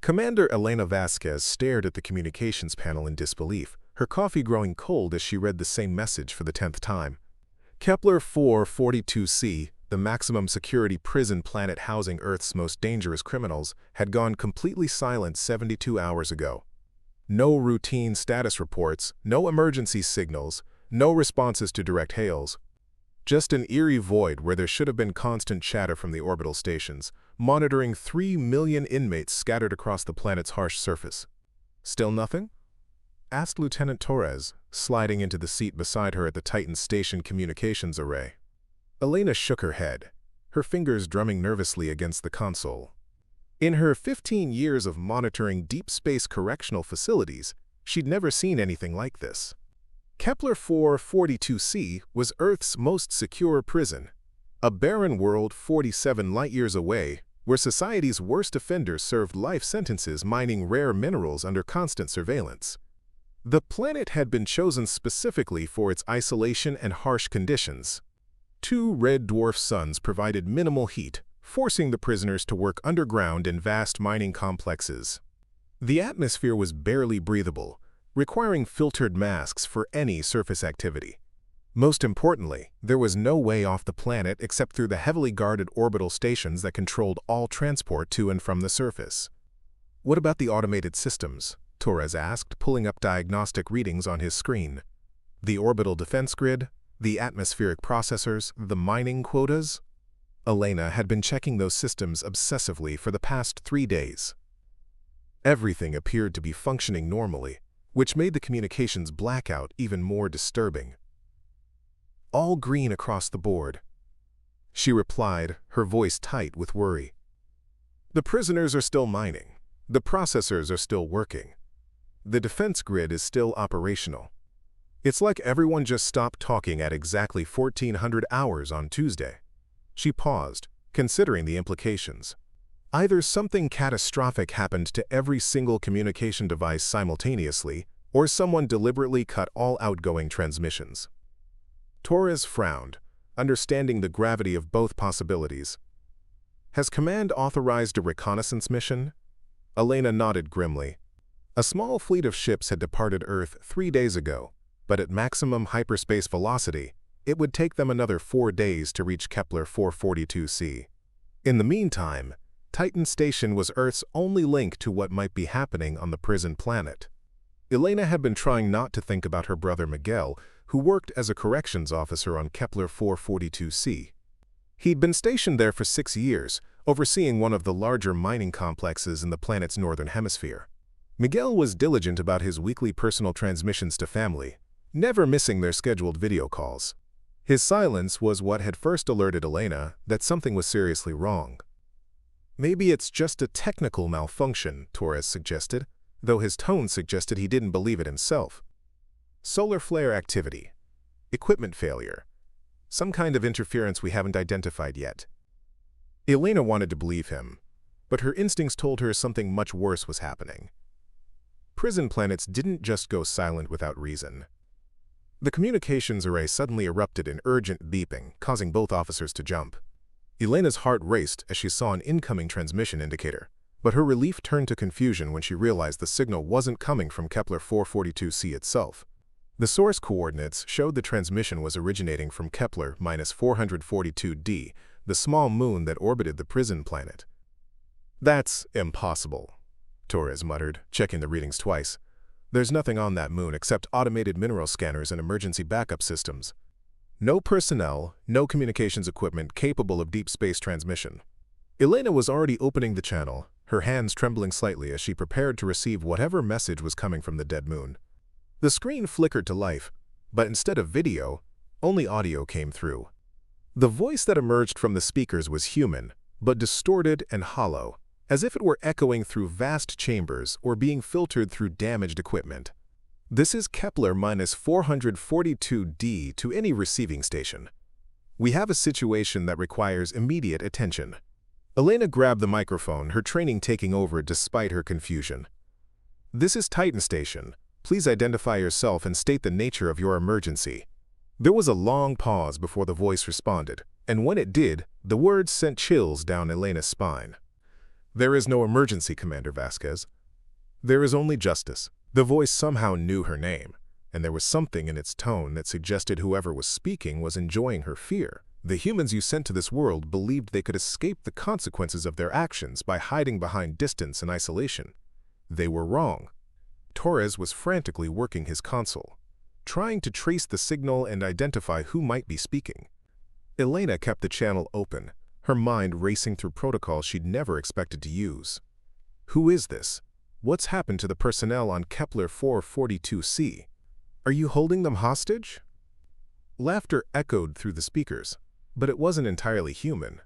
Commander Elena Vasquez stared at the communications panel in disbelief, her coffee growing cold as she read the same message for the 10th time. Kepler 442c, the maximum security prison planet housing Earth's most dangerous criminals, had gone completely silent 72 hours ago. No routine status reports, no emergency signals, no responses to direct hails. Just an eerie void where there should have been constant chatter from the orbital stations, monitoring 3 million inmates scattered across the planet's harsh surface. Still nothing? Asked Lieutenant Torres, sliding into the seat beside her at the Titan station communications array. Elena shook her head, her fingers drumming nervously against the console. In her 15 years of monitoring deep space correctional facilities, she'd never seen anything like this. Kepler 442c was Earth's most secure prison, a barren world 47 light-years away where society's worst offenders served life sentences mining rare minerals under constant surveillance. The planet had been chosen specifically for its isolation and harsh conditions. 2 red dwarf suns provided minimal heat, forcing the prisoners to work underground in vast mining complexes. The atmosphere was barely breathable, requiring filtered masks for any surface activity. Most importantly, there was no way off the planet except through the heavily guarded orbital stations that controlled all transport to and from the surface. "What about the automated systems?" Torres asked, pulling up diagnostic readings on his screen. "The orbital defense grid, the atmospheric processors, the mining quotas?" Elena had been checking those systems obsessively for the past 3 days. Everything appeared to be functioning normally, which made the communications blackout even more disturbing. "All green across the board," she replied, her voice tight with worry. "The prisoners are still mining. The processors are still working. The defense grid is still operational. It's like everyone just stopped talking at exactly 1400 hours on Tuesday." She paused, considering the implications. Either something catastrophic happened to every single communication device simultaneously, or someone deliberately cut all outgoing transmissions. Torres frowned, understanding the gravity of both possibilities. "Has Command authorized a reconnaissance mission?" Elena nodded grimly. A small fleet of ships had departed Earth 3 days ago, but at maximum hyperspace velocity, it would take them another 4 days to reach Kepler 442c. In the meantime, Titan Station was Earth's only link to what might be happening on the prison planet. Elena had been trying not to think about her brother Miguel, who worked as a corrections officer on Kepler 442c. He'd been stationed there for 6 years, overseeing one of the larger mining complexes in the planet's northern hemisphere. Miguel was diligent about his weekly personal transmissions to family, never missing their scheduled video calls. His silence was what had first alerted Elena that something was seriously wrong. "Maybe it's just a technical malfunction," Torres suggested, though his tone suggested he didn't believe it himself. "Solar flare activity. Equipment failure. Some kind of interference we haven't identified yet." Elena wanted to believe him, but her instincts told her something much worse was happening. Prison planets didn't just go silent without reason. The communications array suddenly erupted in urgent beeping, causing both officers to jump. Elena's heart raced as she saw an incoming transmission indicator, but her relief turned to confusion when she realized the signal wasn't coming from Kepler 442c itself. The source coordinates showed the transmission was originating from Kepler -442d, the small moon that orbited the prison planet. "That's impossible," Torres muttered, checking the readings twice. "There's nothing on that moon except automated mineral scanners and emergency backup systems. No personnel, no communications equipment capable of deep space transmission." Elena was already opening the channel, her hands trembling slightly as she prepared to receive whatever message was coming from the dead moon. The screen flickered to life, but instead of video, only audio came through. The voice that emerged from the speakers was human, but distorted and hollow, as if it were echoing through vast chambers or being filtered through damaged equipment. "This is Kepler -442d to any receiving station. We have a situation that requires immediate attention." Elena grabbed the microphone, her training taking over despite her confusion. "This is Titan Station. Please identify yourself and state the nature of your emergency." There was a long pause before the voice responded, and when it did, the words sent chills down Elena's spine. "There is no emergency, Commander Vasquez. There is only justice." The voice somehow knew her name, and there was something in its tone that suggested whoever was speaking was enjoying her fear. "The humans you sent to this world believed they could escape the consequences of their actions by hiding behind distance and isolation. They were wrong." Torres was frantically working his console, trying to trace the signal and identify who might be speaking. Elena kept the channel open, her mind racing through protocols she'd never expected to use. "Who is this? What's happened to the personnel on Kepler 442c? Are you holding them hostage?" Laughter echoed through the speakers, but it wasn't entirely human.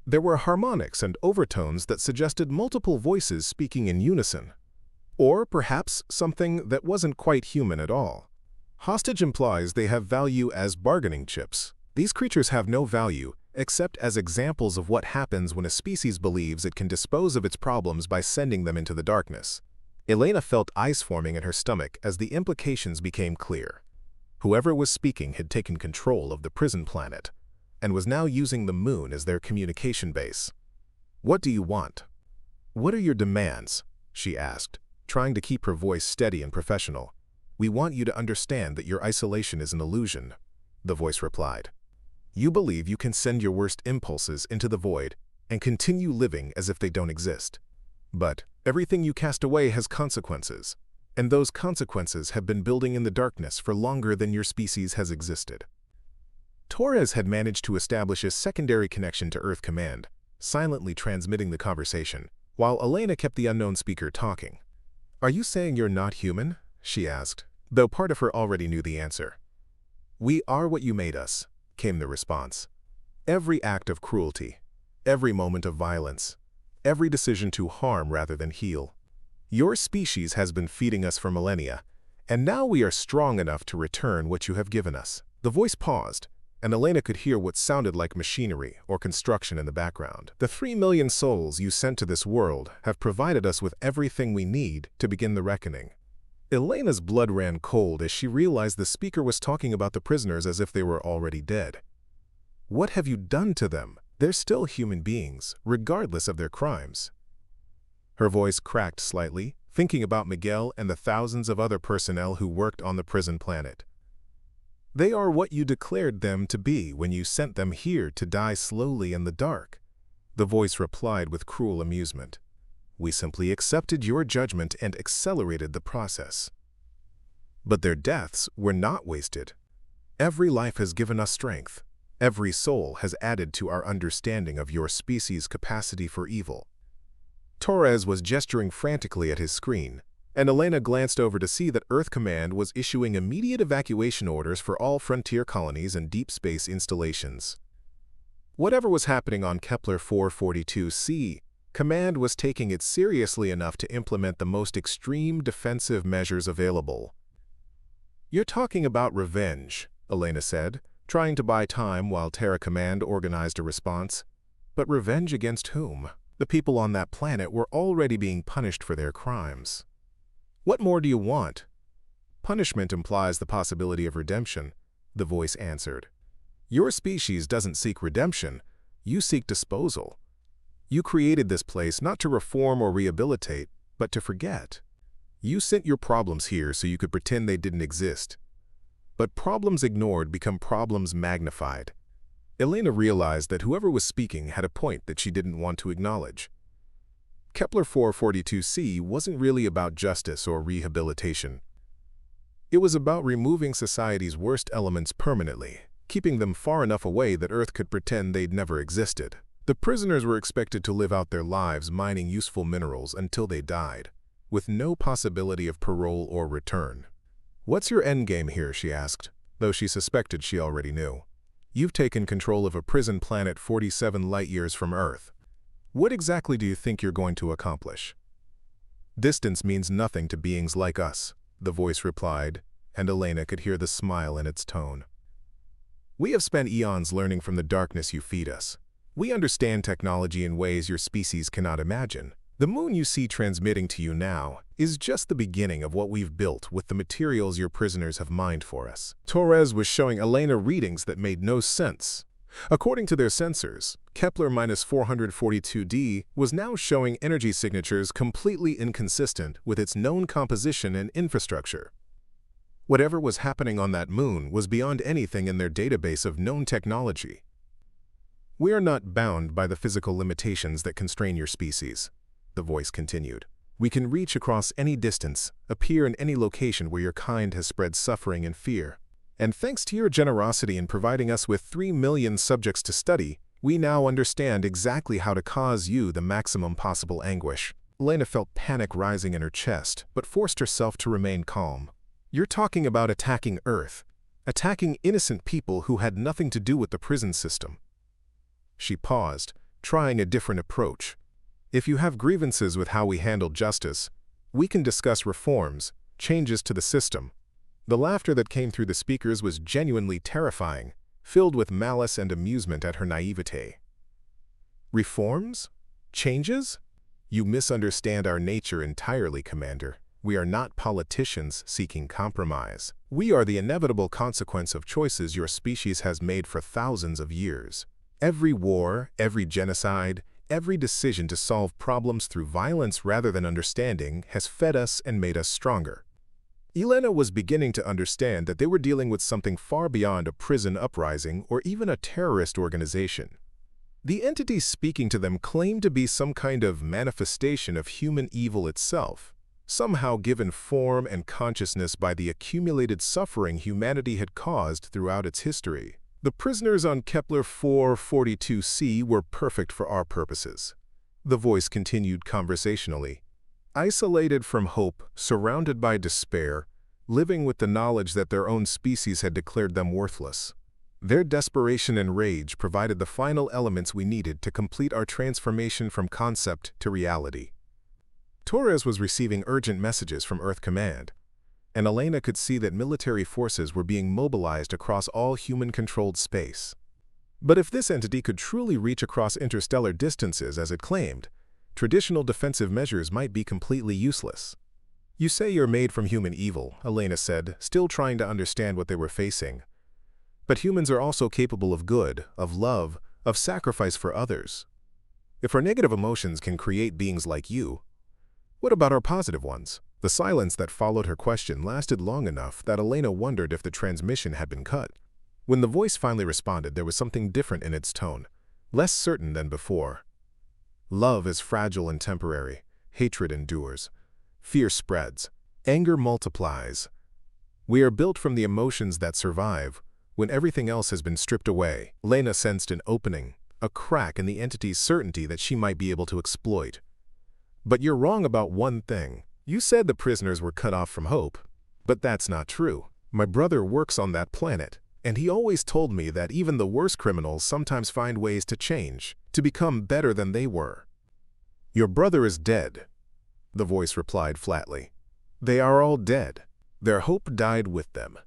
There were harmonics and overtones that suggested multiple voices speaking in unison. Or perhaps something that wasn't quite human at all. Hostage implies they have value as bargaining chips. These creatures have no value except as examples of what happens when a species believes it can dispose of its problems by sending them into the darkness. Elena felt ice forming in her stomach as the implications became clear. Whoever was speaking had taken control of the prison planet and was now using the moon as their communication base. "What do you want? What are your demands?" she asked, trying to keep her voice steady and professional. "We want you to understand that your isolation is an illusion," the voice replied. "You believe you can send your worst impulses into the void and continue living as if they don't exist. But everything you cast away has consequences, and those consequences have been building in the darkness for longer than your species has existed." Torres had managed to establish a secondary connection to Earth Command, silently transmitting the conversation, while Elena kept the unknown speaker talking. "Are you saying you're not human?" she asked, though part of her already knew the answer. "We are what you made us," came the response. "Every act of cruelty, every moment of violence, every decision to harm rather than heal. Your species has been feeding us for millennia, and now we are strong enough to return what you have given us." The voice paused, and Elena could hear what sounded like machinery or construction in the background. "The 3 million souls you sent to this world have provided us with everything we need to begin the reckoning." Elena's blood ran cold as she realized the speaker was talking about the prisoners as if they were already dead. "What have you done to them? They're still human beings, regardless of their crimes." Her voice cracked slightly, thinking about Miguel and the thousands of other personnel who worked on the prison planet. "They are what you declared them to be when you sent them here to die slowly in the dark," the voice replied with cruel amusement. "We simply accepted your judgment and accelerated the process. But their deaths were not wasted. Every life has given us strength. Every soul has added to our understanding of your species' capacity for evil." Torres was gesturing frantically at his screen, and Elena glanced over to see that Earth Command was issuing immediate evacuation orders for all frontier colonies and deep space installations. Whatever was happening on Kepler 442c, Command was taking it seriously enough to implement the most extreme defensive measures available. "You're talking about revenge," Elena said, trying to buy time while Terra Command organized a response. "But revenge against whom? The people on that planet were already being punished for their crimes. What more do you want?" "Punishment implies the possibility of redemption," the voice answered. "Your species doesn't seek redemption, you seek disposal. You created this place not to reform or rehabilitate, but to forget. You sent your problems here so you could pretend they didn't exist. But problems ignored become problems magnified." Elena realized that whoever was speaking had a point that she didn't want to acknowledge. Kepler 442c wasn't really about justice or rehabilitation. It was about removing society's worst elements permanently, keeping them far enough away that Earth could pretend they'd never existed. The prisoners were expected to live out their lives mining useful minerals until they died, with no possibility of parole or return. "What's your endgame here?" she asked, though she suspected she already knew. "You've taken control of a prison planet 47 light-years from Earth. What exactly do you think you're going to accomplish?" "Distance means nothing to beings like us," the voice replied, and Elena could hear the smile in its tone. "We have spent eons learning from the darkness you feed us. We understand technology in ways your species cannot imagine. The moon you see transmitting to you now is just the beginning of what we've built with the materials your prisoners have mined for us." Torres was showing Elena readings that made no sense. According to their sensors, Kepler-442d was now showing energy signatures completely inconsistent with its known composition and infrastructure. Whatever was happening on that moon was beyond anything in their database of known technology. "We are not bound by the physical limitations that constrain your species," the voice continued. "We can reach across any distance, appear in any location where your kind has spread suffering and fear. And thanks to your generosity in providing us with 3 million subjects to study, we now understand exactly how to cause you the maximum possible anguish." Elena felt panic rising in her chest, but forced herself to remain calm. "You're talking about attacking Earth, attacking innocent people who had nothing to do with the prison system." She paused, trying a different approach. "If you have grievances with how we handled justice, we can discuss reforms, changes to the system." The laughter that came through the speakers was genuinely terrifying, filled with malice and amusement at her naivete. "Reforms? Changes? You misunderstand our nature entirely, Commander. We are not politicians seeking compromise. We are the inevitable consequence of choices your species has made for thousands of years. Every war, every genocide, every decision to solve problems through violence rather than understanding has fed us and made us stronger." Elena was beginning to understand that they were dealing with something far beyond a prison uprising or even a terrorist organization. The entities speaking to them claimed to be some kind of manifestation of human evil itself, somehow given form and consciousness by the accumulated suffering humanity had caused throughout its history. "The prisoners on Kepler-442c were perfect for our purposes," the voice continued conversationally. "Isolated from hope, surrounded by despair, living with the knowledge that their own species had declared them worthless. Their desperation and rage provided the final elements we needed to complete our transformation from concept to reality." Torres was receiving urgent messages from Earth Command, and Elena could see that military forces were being mobilized across all human-controlled space. But if this entity could truly reach across interstellar distances as it claimed, traditional defensive measures might be completely useless. "You say you're made from human evil," Elena said, still trying to understand what they were facing. "But humans are also capable of good, of love, of sacrifice for others. If our negative emotions can create beings like you, what about our positive ones?" The silence that followed her question lasted long enough that Elena wondered if the transmission had been cut. When the voice finally responded, there was something different in its tone, less certain than before. "Love is fragile and temporary. Hatred endures. Fear spreads. Anger multiplies. We are built from the emotions that survive when everything else has been stripped away." Elena sensed an opening, a crack in the entity's certainty that she might be able to exploit. "But you're wrong about one thing. You said the prisoners were cut off from hope. But that's not true. My brother works on that planet, and he always told me that even the worst criminals sometimes find ways to change, to become better than they were." "Your brother is dead," the voice replied flatly. "They are all dead. Their hope died with them,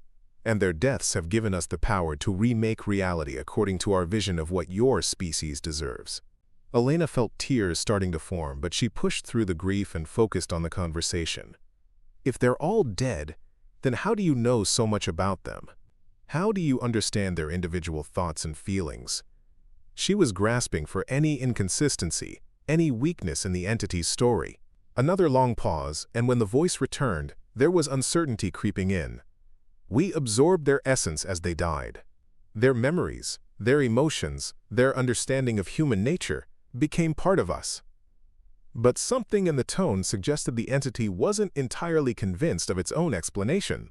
and their deaths have given us the power to remake reality according to our vision of what your species deserves." Elena felt tears starting to form, but she pushed through the grief and focused on the conversation. "If they're all dead, then how do you know so much about them? How do you understand their individual thoughts and feelings?" She was grasping for any inconsistency, any weakness in the entity's story. Another long pause, and when the voice returned, there was uncertainty creeping in. "We absorbed their essence as they died. Their memories, their emotions, their understanding of human nature became part of us." But something in the tone suggested the entity wasn't entirely convinced of its own explanation.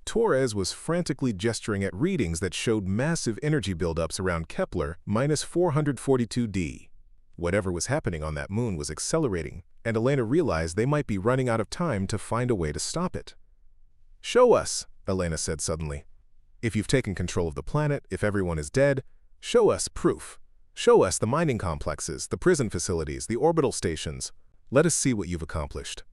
Torres was frantically gesturing at readings that showed massive energy buildups around Kepler-442d. Whatever was happening on that moon was accelerating, and Elena realized they might be running out of time to find a way to stop it. "Show us," Elena said suddenly. "If you've taken control of the planet, if everyone is dead, show us proof. Show us the mining complexes, the prison facilities, the orbital stations. Let us see what you've accomplished."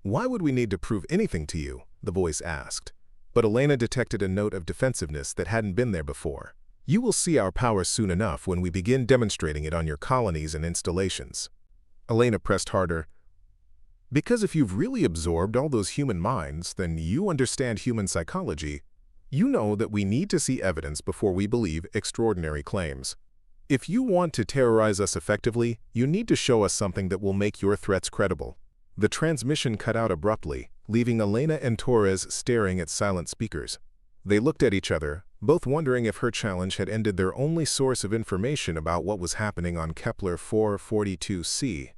"Why would we need to prove anything to you?" the voice asked. But Elena detected a note of defensiveness that hadn't been there before. "You will see our power soon enough when we begin demonstrating it on your colonies and installations." Elena pressed harder. "Because if you've really absorbed all those human minds, then you understand human psychology. You know that we need to see evidence before we believe extraordinary claims. If you want to terrorize us effectively, you need to show us something that will make your threats credible. The transmission cut out abruptly, leaving Elena and Torres staring at silent speakers. They looked at each other, both wondering if her challenge had ended their only source of information about what was happening on Kepler 442c.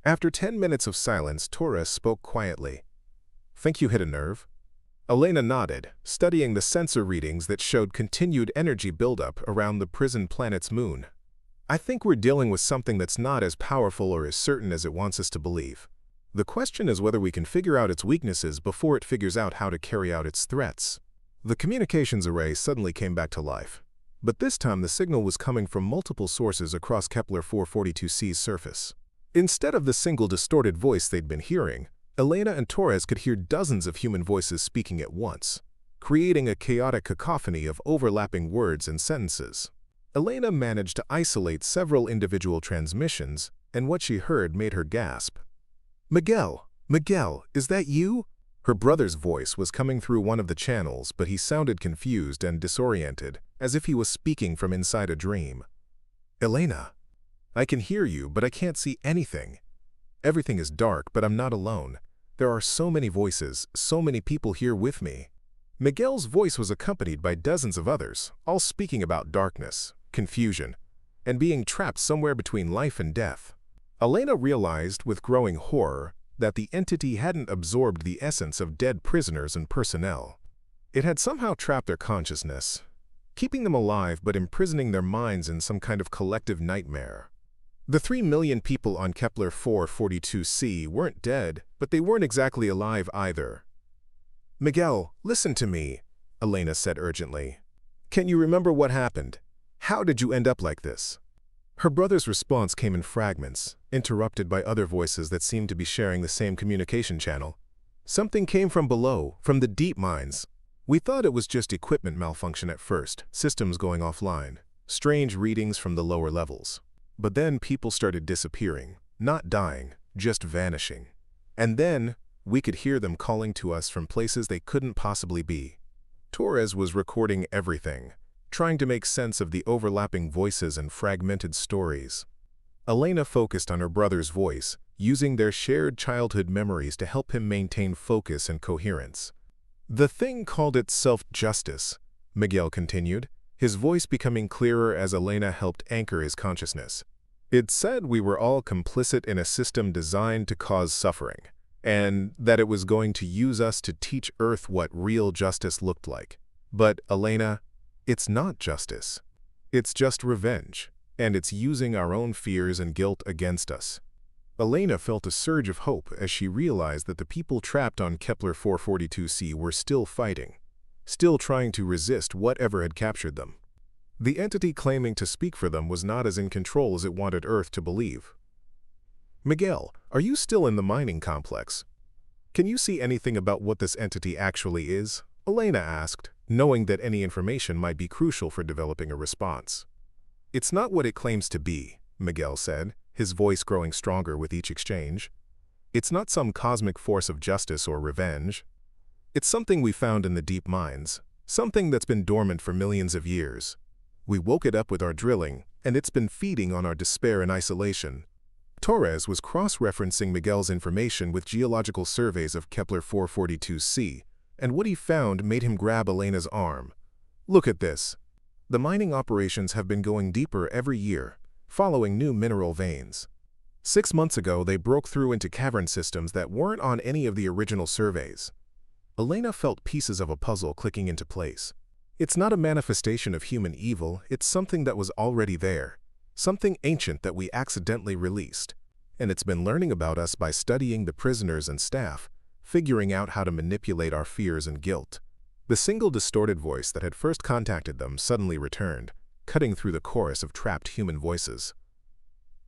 After 10 minutes of silence, Torres spoke quietly. "Think you hit a nerve?" Elena nodded, studying the sensor readings that showed continued energy buildup around the prison planet's moon. "I think we're dealing with something that's not as powerful or as certain as it wants us to believe. The question is whether we can figure out its weaknesses before it figures out how to carry out its threats." The communications array suddenly came back to life. But this time the signal was coming from multiple sources across Kepler 442c's surface. Instead of the single distorted voice they'd been hearing, Elena and Torres could hear dozens of human voices speaking at once, creating a chaotic cacophony of overlapping words and sentences. Elena managed to isolate several individual transmissions, and what she heard made her gasp. "Miguel, Miguel, is that you?" Her brother's voice was coming through one of the channels, but he sounded confused and disoriented, as if he was speaking from inside a dream. "Elena, I can hear you, but I can't see anything. Everything is dark, but I'm not alone. There are so many voices, so many people here with me." Miguel's voice was accompanied by dozens of others, all speaking about darkness, confusion, and being trapped somewhere between life and death. Elena realized with growing horror that the entity hadn't absorbed the essence of dead prisoners and personnel. It had somehow trapped their consciousness, keeping them alive but imprisoning their minds in some kind of collective nightmare. The 3 million people on Kepler 442c weren't dead, but they weren't exactly alive either. "Miguel, listen to me," Elena said urgently. "Can you remember what happened? How did you end up like this?" Her brother's response came in fragments, interrupted by other voices that seemed to be sharing the same communication channel. "Something came from below, from the deep mines. We thought it was just equipment malfunction at first, systems going offline, strange readings from the lower levels. But then people started disappearing, not dying, just vanishing. And then we could hear them calling to us from places they couldn't possibly be." Torres was recording everything, trying to make sense of the overlapping voices and fragmented stories. Elena focused on her brother's voice, using their shared childhood memories to help him maintain focus and coherence. "The thing called itself justice," Miguel continued, his voice becoming clearer as Elena helped anchor his consciousness. "It said we were all complicit in a system designed to cause suffering, and that it was going to use us to teach Earth what real justice looked like. But, Elena, it's not justice. It's just revenge, and it's using our own fears and guilt against us." Elena felt a surge of hope as she realized that the people trapped on Kepler 442c were still fighting, still trying to resist whatever had captured them. The entity claiming to speak for them was not as in control as it wanted Earth to believe. "Miguel, are you still in the mining complex? Can you see anything about what this entity actually is?" Elena asked, knowing that any information might be crucial for developing a response. "It's not what it claims to be," Miguel said, his voice growing stronger with each exchange. "It's not some cosmic force of justice or revenge. It's something we found in the deep mines, something that's been dormant for millions of years. We woke it up with our drilling, and it's been feeding on our despair and isolation." Torres was cross-referencing Miguel's information with geological surveys of Kepler 442c, and what he found made him grab Elena's arm. "Look at this. The mining operations have been going deeper every year, following new mineral veins. 6 months ago, they broke through into cavern systems that weren't on any of the original surveys." Elena felt pieces of a puzzle clicking into place. It's not a manifestation of human evil, it's something that was already there, something ancient that we accidentally released. And it's been learning about us by studying the prisoners and staff, figuring out how to manipulate our fears and guilt. The single distorted voice that had first contacted them suddenly returned, cutting through the chorus of trapped human voices.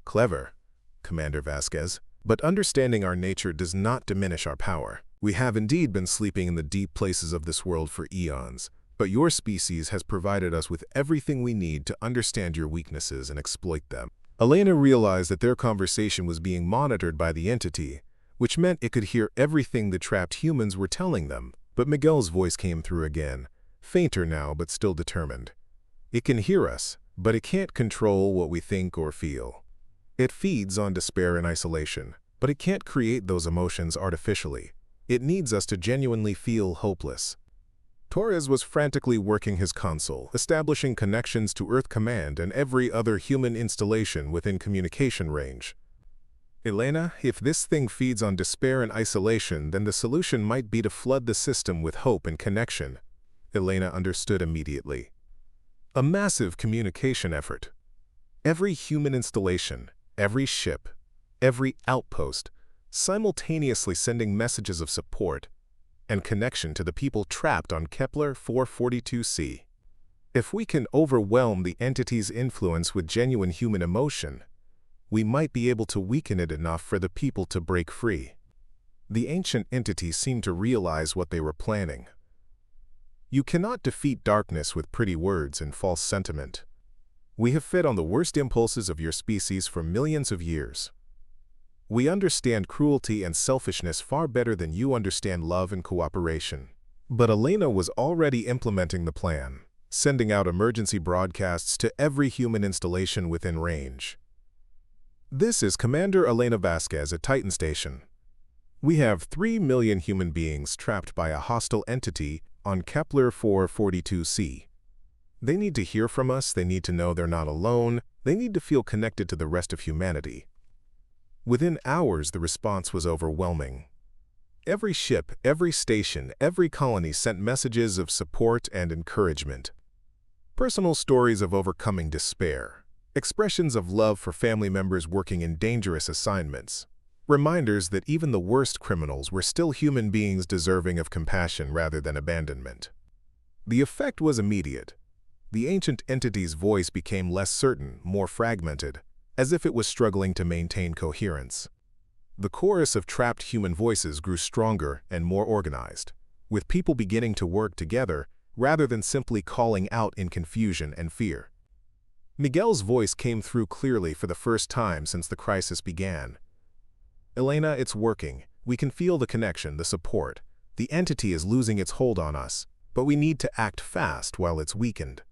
"Clever, Commander Vasquez, but understanding our nature does not diminish our power. We have indeed been sleeping in the deep places of this world for eons, but your species has provided us with everything we need to understand your weaknesses and exploit them." Elena realized that their conversation was being monitored by the entity, which meant it could hear everything the trapped humans were telling them. But Miguel's voice came through again, fainter now but still determined. It can hear us, but it can't control what we think or feel. It feeds on despair and isolation, but it can't create those emotions artificially. It needs us to genuinely feel hopeless. Torres was frantically working his console, establishing connections to Earth Command and every other human installation within communication range. Elena, if this thing feeds on despair and isolation, then the solution might be to flood the system with hope and connection. Elena understood immediately. A massive communication effort. Every human installation, every ship, every outpost, simultaneously sending messages of support and connection to the people trapped on Kepler 442c. If we can overwhelm the entity's influence with genuine human emotion, we might be able to weaken it enough for the people to break free. The ancient entity seemed to realize what they were planning. You cannot defeat darkness with pretty words and false sentiment. We have fed on the worst impulses of your species for millions of years. We understand cruelty and selfishness far better than you understand love and cooperation. But Elena was already implementing the plan, sending out emergency broadcasts to every human installation within range. This is Commander Elena Vasquez at Titan Station. We have 3 million human beings trapped by a hostile entity on Kepler 442c. They need to hear from us, they need to know they're not alone, they need to feel connected to the rest of humanity. Within hours, the response was overwhelming. Every ship, every station, every colony sent messages of support and encouragement. Personal stories of overcoming despair, expressions of love for family members working in dangerous assignments, reminders that even the worst criminals were still human beings deserving of compassion rather than abandonment. The effect was immediate. The ancient entity's voice became less certain, more fragmented, as if it was struggling to maintain coherence. The chorus of trapped human voices grew stronger and more organized, with people beginning to work together rather than simply calling out in confusion and fear. Miguel's voice came through clearly for the first time since the crisis began. Elena, it's working. We can feel the connection, the support. The entity is losing its hold on us, but we need to act fast while it's weakened.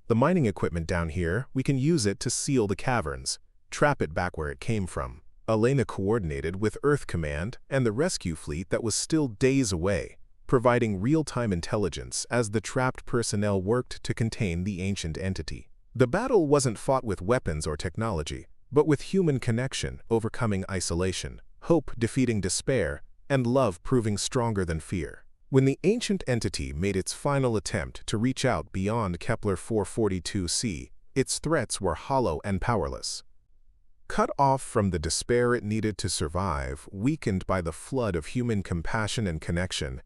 The mining equipment down here, we can use it to seal the caverns, trap it back where it came from. Elena coordinated with Earth Command and the rescue fleet that was still days away, providing real-time intelligence as the trapped personnel worked to contain the ancient entity. The battle wasn't fought with weapons or technology, but with human connection overcoming isolation, hope defeating despair, and love proving stronger than fear. When the ancient entity made its final attempt to reach out beyond Kepler 442c, its threats were hollow and powerless. Cut off from the despair it needed to survive, weakened by the flood of human compassion and connection,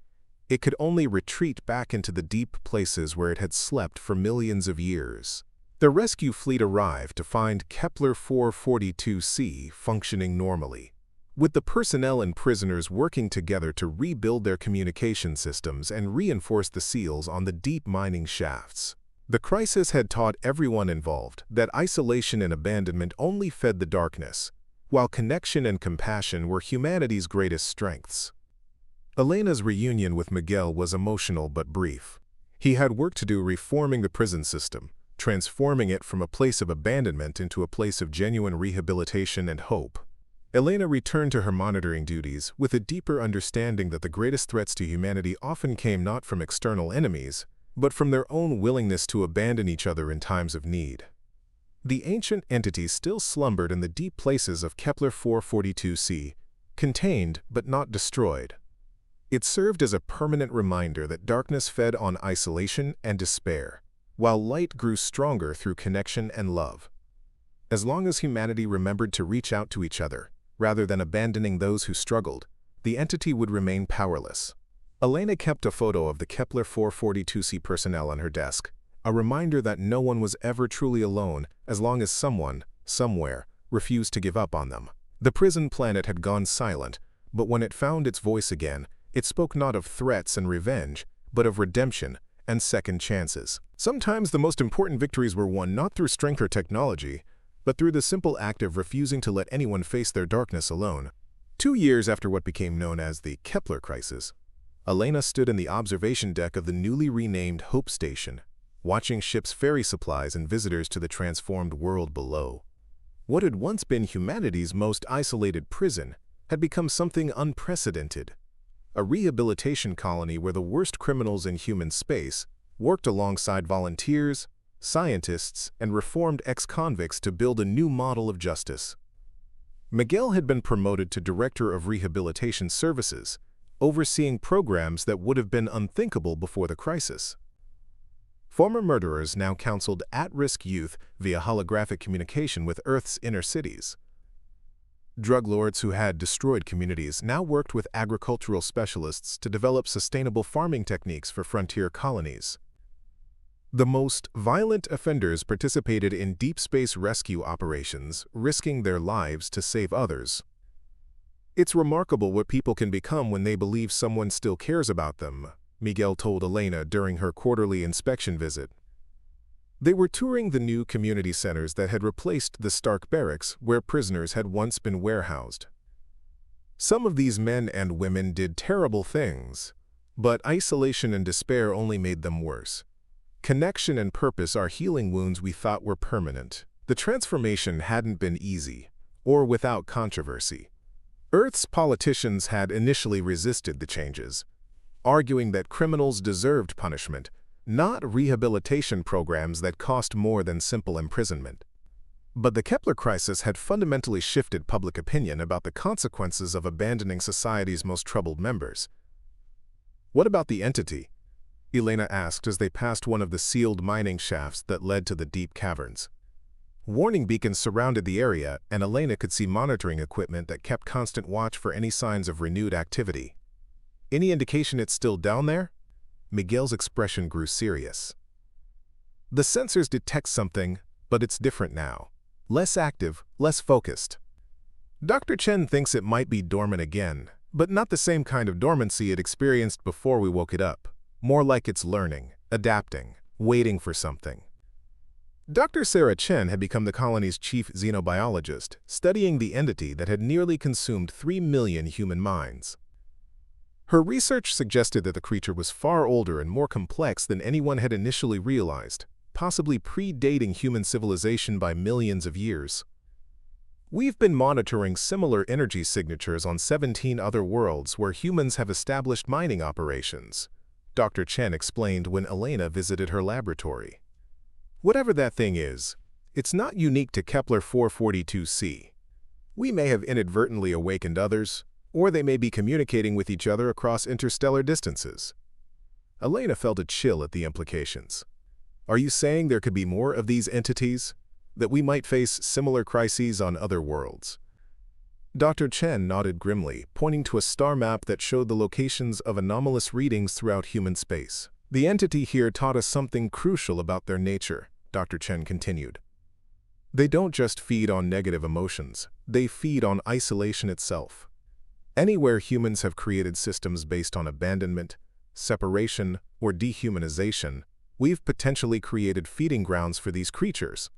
it could only retreat back into the deep places where it had slept for millions of years. The rescue fleet arrived to find Kepler 442c functioning normally, with the personnel and prisoners working together to rebuild their communication systems and reinforce the seals on the deep mining shafts. The crisis had taught everyone involved that isolation and abandonment only fed the darkness, while connection and compassion were humanity's greatest strengths. Elena's reunion with Miguel was emotional but brief. He had work to do reforming the prison system, transforming it from a place of abandonment into a place of genuine rehabilitation and hope. Elena returned to her monitoring duties with a deeper understanding that the greatest threats to humanity often came not from external enemies, but from their own willingness to abandon each other in times of need. The ancient entity still slumbered in the deep places of Kepler 442c, contained but not destroyed. It served as a permanent reminder that darkness fed on isolation and despair, while light grew stronger through connection and love. As long as humanity remembered to reach out to each other, rather than abandoning those who struggled, the entity would remain powerless. Elena kept a photo of the Kepler 442c personnel on her desk, a reminder that no one was ever truly alone as long as someone, somewhere, refused to give up on them. The prison planet had gone silent, but when it found its voice again, it spoke not of threats and revenge, but of redemption and second chances. Sometimes the most important victories were won not through strength or technology, but through the simple act of refusing to let anyone face their darkness alone. 2 years after what became known as the Kepler crisis, Elena stood in the observation deck of the newly renamed Hope Station, watching ships ferry supplies and visitors to the transformed world below. What had once been humanity's most isolated prison had become something unprecedented. A rehabilitation colony where the worst criminals in human space worked alongside volunteers, scientists, and reformed ex-convicts to build a new model of justice. Miguel had been promoted to Director of Rehabilitation Services, overseeing programs that would have been unthinkable before the crisis. Former murderers now counseled at-risk youth via holographic communication with Earth's inner cities. Drug lords who had destroyed communities now worked with agricultural specialists to develop sustainable farming techniques for frontier colonies. The most violent offenders participated in deep space rescue operations, risking their lives to save others. It's remarkable what people can become when they believe someone still cares about them, Miguel told Elena during her quarterly inspection visit. They were touring the new community centers that had replaced the Stark barracks where prisoners had once been warehoused. Some of these men and women did terrible things, but isolation and despair only made them worse. Connection and purpose are healing wounds we thought were permanent. The transformation hadn't been easy, or without controversy. Earth's politicians had initially resisted the changes, arguing that criminals deserved punishment, not rehabilitation programs that cost more than simple imprisonment. But the Kepler crisis had fundamentally shifted public opinion about the consequences of abandoning society's most troubled members. "What about the entity?" Elena asked as they passed one of the sealed mining shafts that led to the deep caverns. Warning beacons surrounded the area, and Elena could see monitoring equipment that kept constant watch for any signs of renewed activity. "Any indication it's still down there?" Miguel's expression grew serious. "The sensors detect something, but it's different now. Less active, less focused. Dr. Chen thinks it might be dormant again, but not the same kind of dormancy it experienced before we woke it up. More like it's learning, adapting, waiting for something." Dr. Sarah Chen had become the colony's chief xenobiologist, studying the entity that had nearly consumed 3 million human minds. Her research suggested that the creature was far older and more complex than anyone had initially realized, possibly predating human civilization by millions of years. "We've been monitoring similar energy signatures on 17 other worlds where humans have established mining operations," Dr. Chen explained when Elena visited her laboratory. "Whatever that thing is, it's not unique to Kepler 442c. We may have inadvertently awakened others, or they may be communicating with each other across interstellar distances." Elena felt a chill at the implications. "Are you saying there could be more of these entities? That we might face similar crises on other worlds?" Dr. Chen nodded grimly, pointing to a star map that showed the locations of anomalous readings throughout human space. "The entity here taught us something crucial about their nature," Dr. Chen continued. "They don't just feed on negative emotions, they feed on isolation itself. Anywhere humans have created systems based on abandonment, separation, or dehumanization, we've potentially created feeding grounds for these creatures."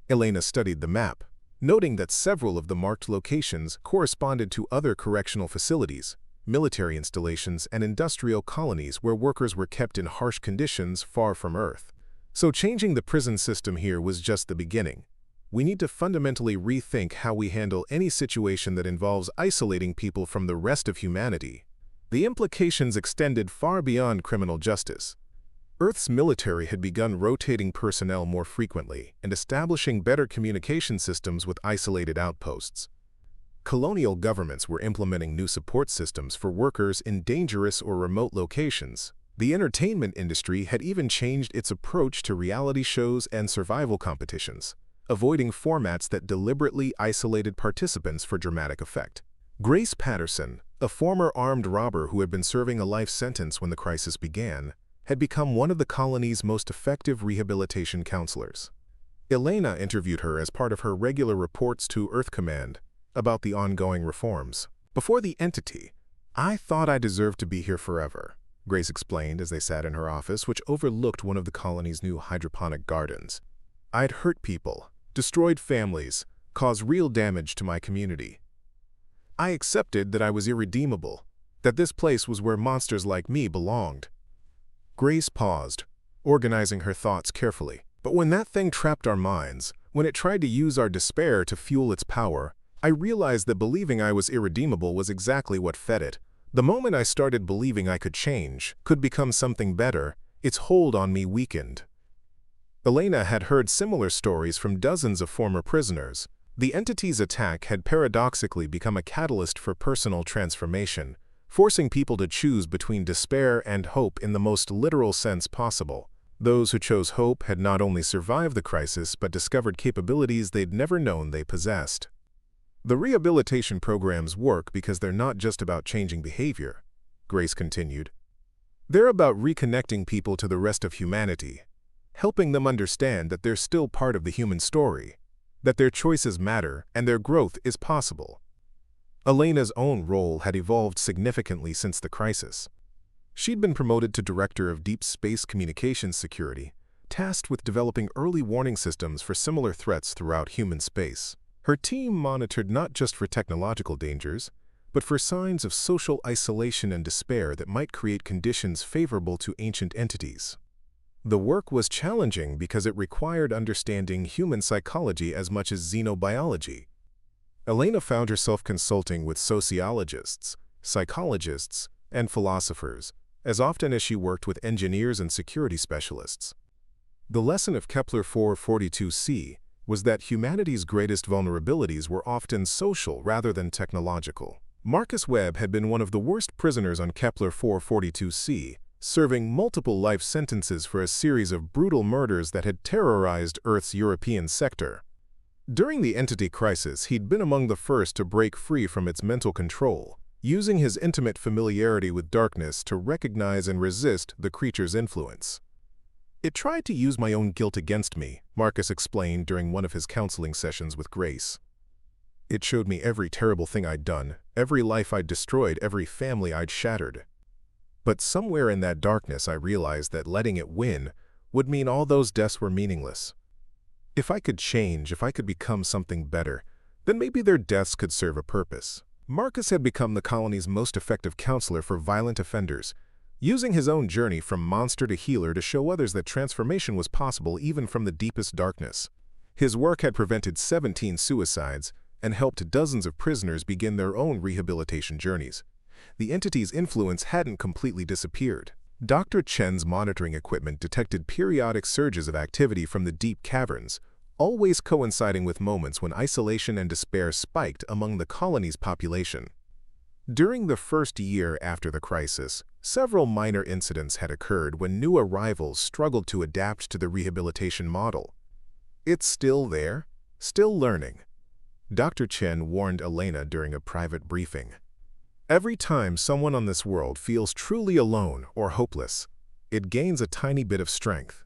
Elena studied the map, noting that several of the marked locations corresponded to other correctional facilities, military installations, and industrial colonies where workers were kept in harsh conditions far from Earth. So changing the prison system here was just the beginning. We need to fundamentally rethink how we handle any situation that involves isolating people from the rest of humanity. The implications extended far beyond criminal justice. Earth's military had begun rotating personnel more frequently and establishing better communication systems with isolated outposts. Colonial governments were implementing new support systems for workers in dangerous or remote locations. The entertainment industry had even changed its approach to reality shows and survival competitions, avoiding formats that deliberately isolated participants for dramatic effect. Grace Patterson, a former armed robber who had been serving a life sentence when the crisis began, had become one of the colony's most effective rehabilitation counselors. Elena interviewed her as part of her regular reports to Earth Command about the ongoing reforms. "Before the entity, I thought I deserved to be here forever," Grace explained as they sat in her office, which overlooked one of the colony's new hydroponic gardens. "I'd hurt people, destroyed families, caused real damage to my community. I accepted that I was irredeemable, that this place was where monsters like me belonged. Grace paused, organizing her thoughts carefully. But when that thing trapped our minds, when it tried to use our despair to fuel its power, I realized that believing I was irredeemable was exactly what fed it. The moment I started believing I could change, could become something better, its hold on me weakened. Elena had heard similar stories from dozens of former prisoners. The entity's attack had paradoxically become a catalyst for personal transformation, forcing people to choose between despair and hope in the most literal sense possible. Those who chose hope had not only survived the crisis but discovered capabilities they'd never known they possessed. The rehabilitation programs work because they're not just about changing behavior, Grace continued. They're about reconnecting people to the rest of humanity, helping them understand that they're still part of the human story, that their choices matter and their growth is possible. Elena's own role had evolved significantly since the crisis. She'd been promoted to Director of Deep Space Communications Security, tasked with developing early warning systems for similar threats throughout human space. Her team monitored not just for technological dangers, but for signs of social isolation and despair that might create conditions favorable to ancient entities. The work was challenging because it required understanding human psychology as much as xenobiology. Elena found herself consulting with sociologists, psychologists, and philosophers, as often as she worked with engineers and security specialists. The lesson of Kepler 442c was that humanity's greatest vulnerabilities were often social rather than technological. Marcus Webb had been one of the worst prisoners on Kepler 442c, serving multiple life sentences for a series of brutal murders that had terrorized Earth's European sector. During the entity crisis, he'd been among the first to break free from its mental control, using his intimate familiarity with darkness to recognize and resist the creature's influence. "It tried to use my own guilt against me," Marcus explained during one of his counseling sessions with Grace. "It showed me every terrible thing I'd done, every life I'd destroyed, every family I'd shattered. But somewhere in that darkness I realized that letting it win would mean all those deaths were meaningless. If I could change, if I could become something better, then maybe their deaths could serve a purpose." Marcus had become the colony's most effective counselor for violent offenders, using his own journey from monster to healer to show others that transformation was possible even from the deepest darkness. His work had prevented 17 suicides and helped dozens of prisoners begin their own rehabilitation journeys. The entity's influence hadn't completely disappeared. Dr. Chen's monitoring equipment detected periodic surges of activity from the deep caverns, always coinciding with moments when isolation and despair spiked among the colony's population. During the first year after the crisis, several minor incidents had occurred when new arrivals struggled to adapt to the rehabilitation model. "It's still there, still learning," Dr. Chen warned Elena during a private briefing. "Every time someone on this world feels truly alone or hopeless, it gains a tiny bit of strength.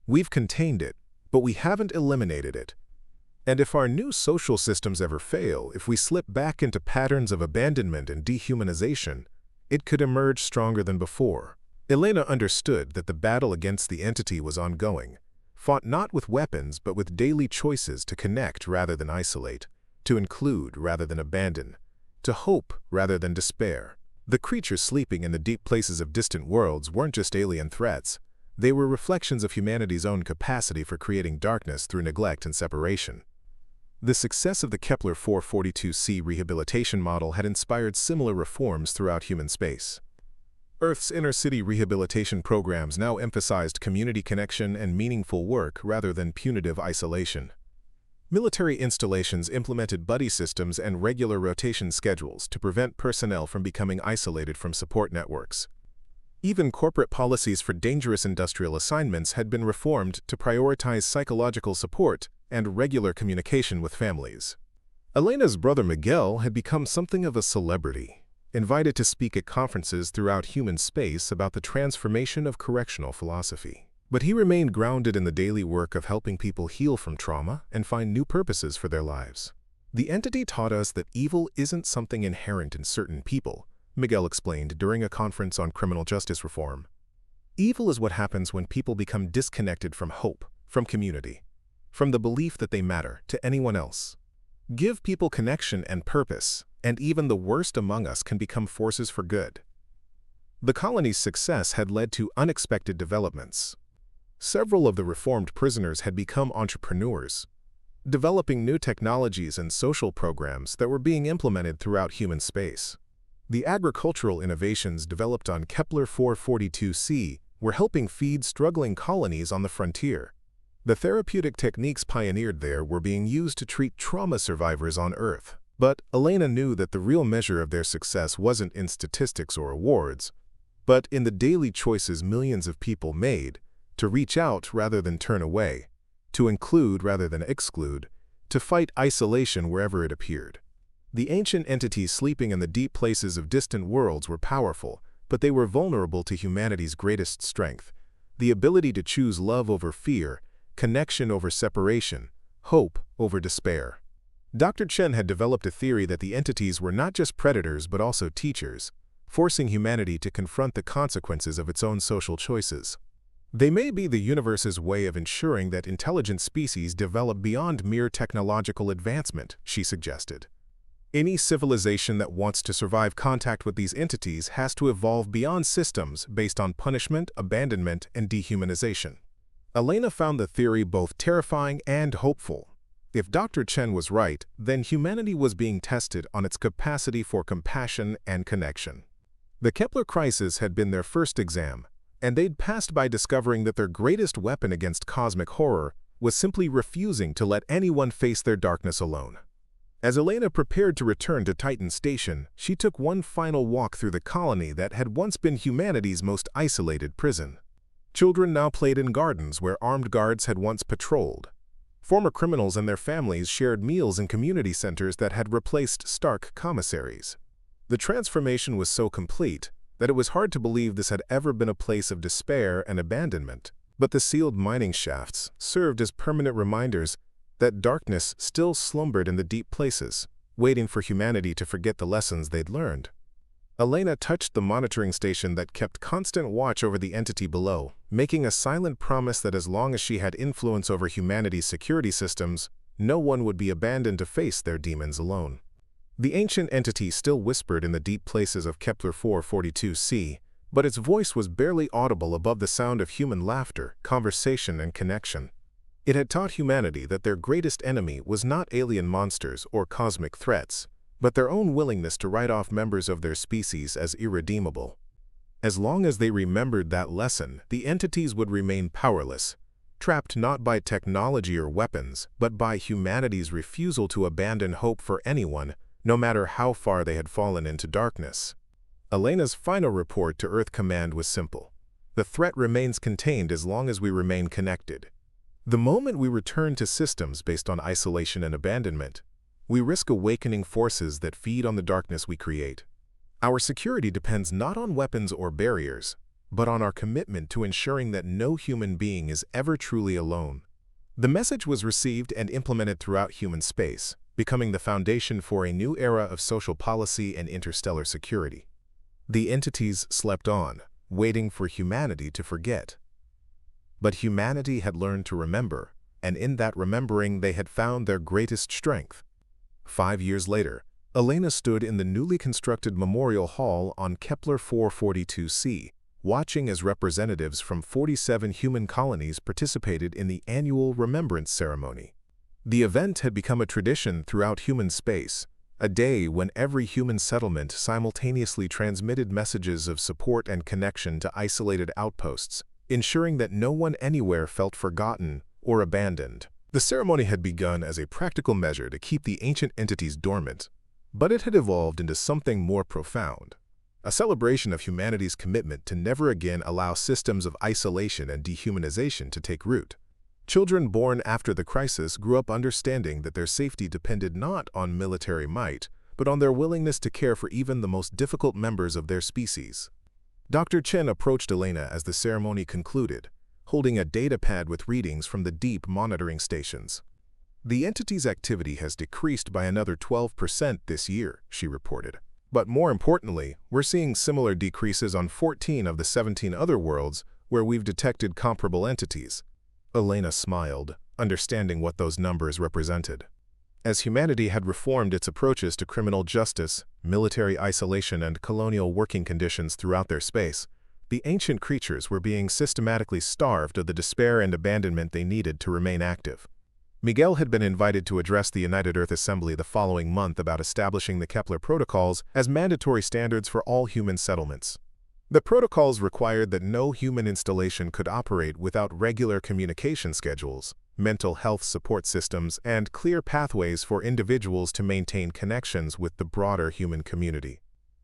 We've contained it, but we haven't eliminated it. And if our new social systems ever fail, if we slip back into patterns of abandonment and dehumanization, it could emerge stronger than before." Elena understood that the battle against the entity was ongoing, fought not with weapons but with daily choices to connect rather than isolate, to include rather than abandon, to hope rather than despair. The creatures sleeping in the deep places of distant worlds weren't just alien threats. They were reflections of humanity's own capacity for creating darkness through neglect and separation. The success of the Kepler 442c rehabilitation model had inspired similar reforms throughout human space. Earth's inner-city rehabilitation programs now emphasized community connection and meaningful work rather than punitive isolation. Military installations implemented buddy systems and regular rotation schedules to prevent personnel from becoming isolated from support networks. Even corporate policies for dangerous industrial assignments had been reformed to prioritize psychological support and regular communication with families. Elena's brother Miguel had become something of a celebrity, invited to speak at conferences throughout human space about the transformation of correctional philosophy. But he remained grounded in the daily work of helping people heal from trauma and find new purposes for their lives. "The entity taught us that evil isn't something inherent in certain people," Miguel explained during a conference on criminal justice reform. "Evil is what happens when people become disconnected from hope, from community, from the belief that they matter to anyone else. Give people connection and purpose, and even the worst among us can become forces for good. The colony's success had led to unexpected developments. Several of the reformed prisoners had become entrepreneurs, developing new technologies and social programs that were being implemented throughout human space. The agricultural innovations developed on Kepler 442c were helping feed struggling colonies on the frontier. The therapeutic techniques pioneered there were being used to treat trauma survivors on Earth. But Elena knew that the real measure of their success wasn't in statistics or awards, but in the daily choices millions of people made to reach out rather than turn away, to include rather than exclude, to fight isolation wherever it appeared. The ancient entities sleeping in the deep places of distant worlds were powerful, but they were vulnerable to humanity's greatest strength, the ability to choose love over fear, connection over separation, hope over despair. Dr. Chen had developed a theory that the entities were not just predators but also teachers, forcing humanity to confront the consequences of its own social choices. They may be the universe's way of ensuring that intelligent species develop beyond mere technological advancement, she suggested. Any civilization that wants to survive contact with these entities has to evolve beyond systems based on punishment, abandonment, and dehumanization. Elena found the theory both terrifying and hopeful. If Dr. Chen was right, then humanity was being tested on its capacity for compassion and connection. The Kepler crisis had been their first exam, and they'd passed by discovering that their greatest weapon against cosmic horror was simply refusing to let anyone face their darkness alone. As Elena prepared to return to Titan Station, she took one final walk through the colony that had once been humanity's most isolated prison. Children now played in gardens where armed guards had once patrolled. Former criminals and their families shared meals in community centers that had replaced stark commissaries. The transformation was so complete that it was hard to believe this had ever been a place of despair and abandonment. But the sealed mining shafts served as permanent reminders that darkness still slumbered in the deep places, waiting for humanity to forget the lessons they'd learned. Elena touched the monitoring station that kept constant watch over the entity below, making a silent promise that as long as she had influence over humanity's security systems, no one would be abandoned to face their demons alone. The ancient entity still whispered in the deep places of Kepler 442c, but its voice was barely audible above the sound of human laughter, conversation, and connection. It had taught humanity that their greatest enemy was not alien monsters or cosmic threats, but their own willingness to write off members of their species as irredeemable. As long as they remembered that lesson, the entities would remain powerless, trapped not by technology or weapons, but by humanity's refusal to abandon hope for anyone, no matter how far they had fallen into darkness. Elena's final report to Earth Command was simple. The threat remains contained as long as we remain connected. The moment we return to systems based on isolation and abandonment, we risk awakening forces that feed on the darkness we create. Our security depends not on weapons or barriers, but on our commitment to ensuring that no human being is ever truly alone. The message was received and implemented throughout human space, becoming the foundation for a new era of social policy and interstellar security. The entities slept on, waiting for humanity to forget. But humanity had learned to remember, and in that remembering they had found their greatest strength. 5 years later, Elena stood in the newly constructed Memorial Hall on Kepler 442c, watching as representatives from 47 human colonies participated in the annual remembrance ceremony. The event had become a tradition throughout human space, a day when every human settlement simultaneously transmitted messages of support and connection to isolated outposts, ensuring that no one anywhere felt forgotten or abandoned. The ceremony had begun as a practical measure to keep the ancient entities dormant, but it had evolved into something more profound, a celebration of humanity's commitment to never again allow systems of isolation and dehumanization to take root. Children born after the crisis grew up understanding that their safety depended not on military might, but on their willingness to care for even the most difficult members of their species. Dr. Chen approached Elena as the ceremony concluded, holding a datapad with readings from the deep monitoring stations. The entity's activity has decreased by another 12% this year, she reported. But more importantly, we're seeing similar decreases on 14 of the 17 other worlds where we've detected comparable entities. Elena smiled, understanding what those numbers represented. As humanity had reformed its approaches to criminal justice, military isolation, and colonial working conditions throughout their space, the ancient creatures were being systematically starved of the despair and abandonment they needed to remain active. Miguel had been invited to address the United Earth Assembly the following month about establishing the Kepler Protocols as mandatory standards for all human settlements. The protocols required that no human installation could operate without regular communication schedules, mental health support systems, and clear pathways for individuals to maintain connections with the broader human community.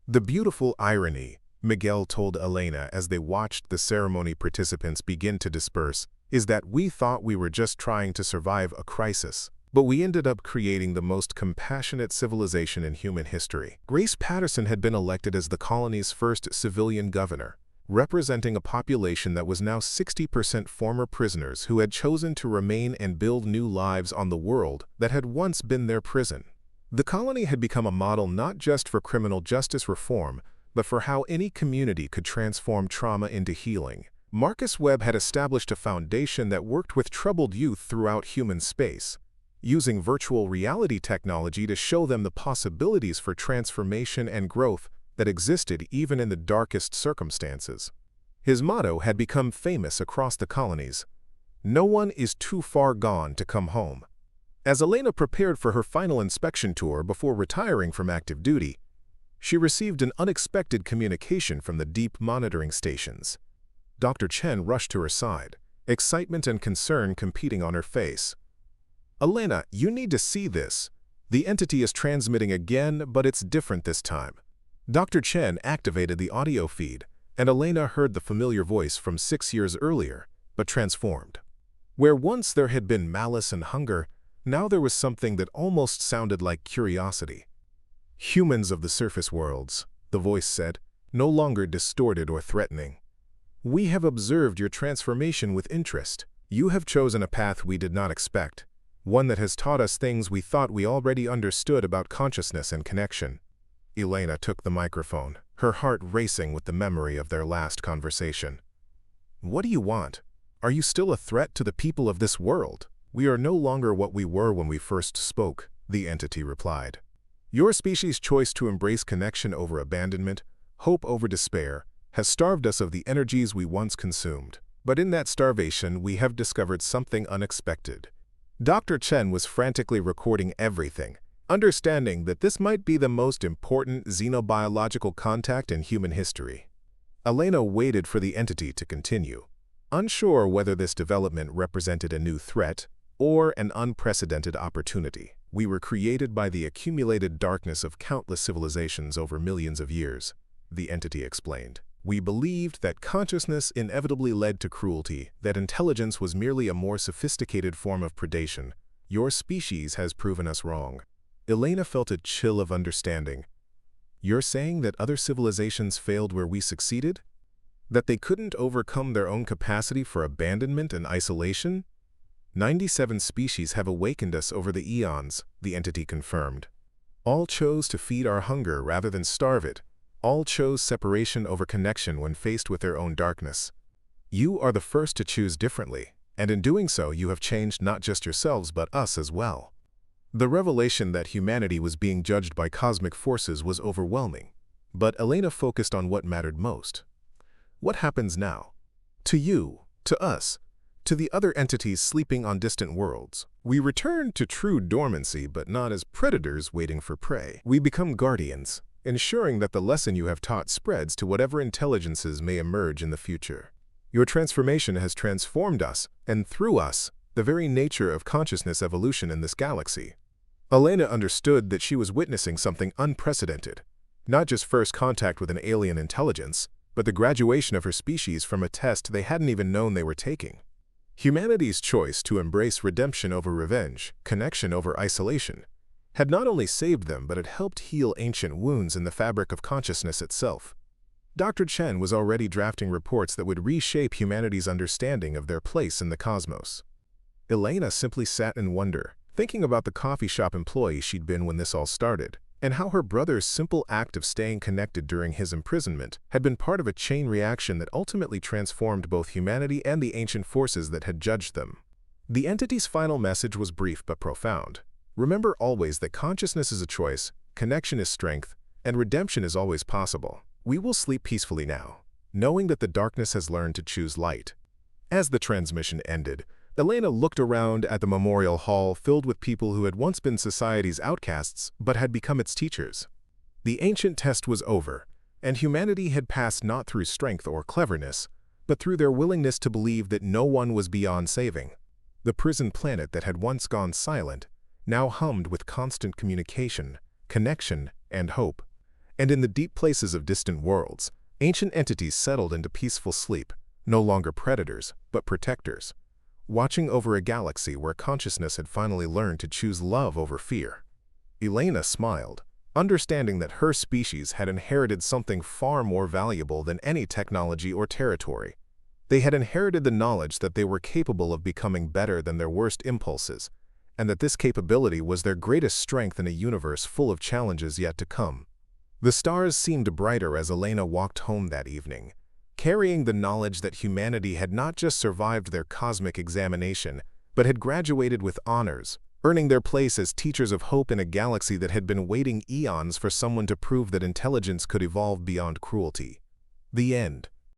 The beautiful irony, Miguel told Elena as they watched the ceremony participants begin to disperse, is that we thought we were just trying to survive a crisis, but we ended up creating the most compassionate civilization in human history. Grace Patterson had been elected as the colony's first civilian governor, representing a population that was now 60% former prisoners who had chosen to remain and build new lives on the world that had once been their prison. The colony had become a model not just for criminal justice reform, but for how any community could transform trauma into healing. Marcus Webb had established a foundation that worked with troubled youth throughout human space, using virtual reality technology to show them the possibilities for transformation and growth that existed even in the darkest circumstances. His motto had become famous across the colonies: "No one is too far gone to come home." As Elena prepared for her final inspection tour before retiring from active duty, she received an unexpected communication from the deep monitoring stations. Dr. Chen rushed to her side, excitement and concern competing on her face. "Elena, you need to see this. The entity is transmitting again, but it's different this time." Dr. Chen activated the audio feed, and Elena heard the familiar voice from 6 years earlier, but transformed. Where once there had been malice and hunger, now there was something that almost sounded like curiosity. "Humans of the surface worlds," the voice said, no longer distorted or threatening. "We have observed your transformation with interest. You have chosen a path we did not expect, one that has taught us things we thought we already understood about consciousness and connection." Elena took the microphone, her heart racing with the memory of their last conversation. "What do you want? Are you still a threat to the people of this world?" "We are no longer what we were when we first spoke," the entity replied. "Your species' choice to embrace connection over abandonment, hope over despair, has starved us of the energies we once consumed. But in that starvation, we have discovered something unexpected." Dr. Chen was frantically recording everything, understanding that this might be the most important xenobiological contact in human history. Elena waited for the entity to continue, unsure whether this development represented a new threat or an unprecedented opportunity. "We were created by the accumulated darkness of countless civilizations over millions of years," the entity explained. "We believed that consciousness inevitably led to cruelty, that intelligence was merely a more sophisticated form of predation. Your species has proven us wrong." Elena felt a chill of understanding. "You're saying that other civilizations failed where we succeeded? That they couldn't overcome their own capacity for abandonment and isolation?" 97 species have awakened us over the eons," the entity confirmed. "All chose to feed our hunger rather than starve it. All chose separation over connection when faced with their own darkness. You are the first to choose differently, and in doing so you have changed not just yourselves but us as well." The revelation that humanity was being judged by cosmic forces was overwhelming, but Elena focused on what mattered most. What happens now? To you, to us, to the other entities sleeping on distant worlds. We return to true dormancy, but not as predators waiting for prey. We become guardians, ensuring that the lesson you have taught spreads to whatever intelligences may emerge in the future. Your transformation has transformed us, and through us, the very nature of consciousness evolution in this galaxy. Elena understood that she was witnessing something unprecedented, not just first contact with an alien intelligence, but the graduation of her species from a test they hadn't even known they were taking. Humanity's choice to embrace redemption over revenge, connection over isolation, had not only saved them but had helped heal ancient wounds in the fabric of consciousness itself. Dr. Chen was already drafting reports that would reshape humanity's understanding of their place in the cosmos. Elena simply sat in wonder, thinking about the coffee shop employee she'd been when this all started, and how her brother's simple act of staying connected during his imprisonment had been part of a chain reaction that ultimately transformed both humanity and the ancient forces that had judged them. The entity's final message was brief but profound. Remember always that consciousness is a choice, connection is strength, and redemption is always possible. We will sleep peacefully now, knowing that the darkness has learned to choose light. As the transmission ended, Elena looked around at the memorial hall filled with people who had once been society's outcasts but had become its teachers. The ancient test was over, and humanity had passed not through strength or cleverness, but through their willingness to believe that no one was beyond saving. The prison planet that had once gone silent now hummed with constant communication, connection, and hope. And in the deep places of distant worlds, ancient entities settled into peaceful sleep, no longer predators, but protectors, watching over a galaxy where consciousness had finally learned to choose love over fear. Elena smiled, understanding that her species had inherited something far more valuable than any technology or territory. They had inherited the knowledge that they were capable of becoming better than their worst impulses, and that this capability was their greatest strength in a universe full of challenges yet to come. The stars seemed brighter as Elena walked home that evening, carrying the knowledge that humanity had not just survived their cosmic examination, but had graduated with honors, earning their place as teachers of hope in a galaxy that had been waiting eons for someone to prove that intelligence could evolve beyond cruelty. The end.